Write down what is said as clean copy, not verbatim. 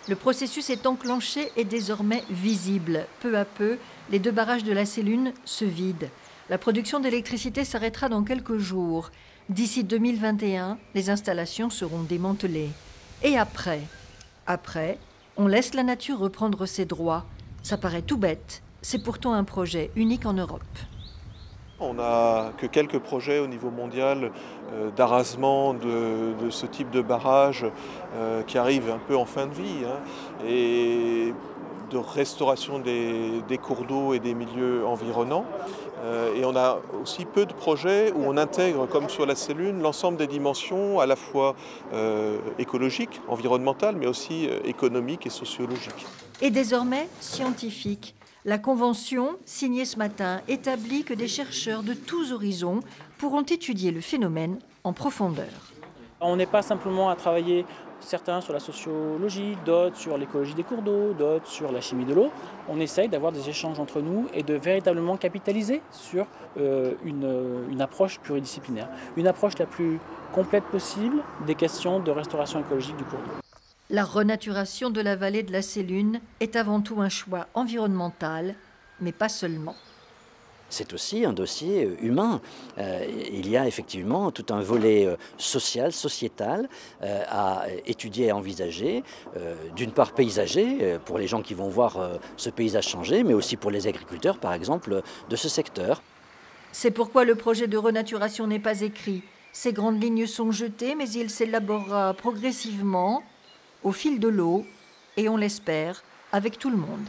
Le processus est enclenché et désormais visible. Peu à peu, les 2 barrages de la Sélune se vident. La production d'électricité s'arrêtera dans quelques jours. D'ici 2021, les installations seront démantelées. Et après, on laisse la nature reprendre ses droits. Ça paraît tout bête, c'est pourtant un projet unique en Europe. On n'a que quelques projets au niveau mondial d'arasement de ce type de barrage qui arrivent un peu en fin de vie, hein, et de restauration des cours d'eau et des milieux environnants. Et on a aussi peu de projets où on intègre, comme sur la Sélune, l'ensemble des dimensions à la fois écologiques, environnementales, mais aussi économiques et sociologiques. Et désormais, scientifique. La Convention, signée ce matin, établit que des chercheurs de tous horizons pourront étudier le phénomène en profondeur. On n'est pas simplement à travailler, certains sur la sociologie, d'autres sur l'écologie des cours d'eau, d'autres sur la chimie de l'eau. On essaye d'avoir des échanges entre nous et de véritablement capitaliser sur une approche pluridisciplinaire. Une approche la plus complète possible des questions de restauration écologique du cours d'eau. La renaturation de la vallée de la Sélune est avant tout un choix environnemental, mais pas seulement. C'est aussi un dossier humain. Il y a effectivement tout un volet social, sociétal à étudier et à envisager. D'une part paysager, pour les gens qui vont voir ce paysage changer, mais aussi pour les agriculteurs, par exemple, de ce secteur. C'est pourquoi le projet de renaturation n'est pas écrit. Ses grandes lignes sont jetées, mais il s'élaborera progressivement, au fil de l'eau, et on l'espère, avec tout le monde.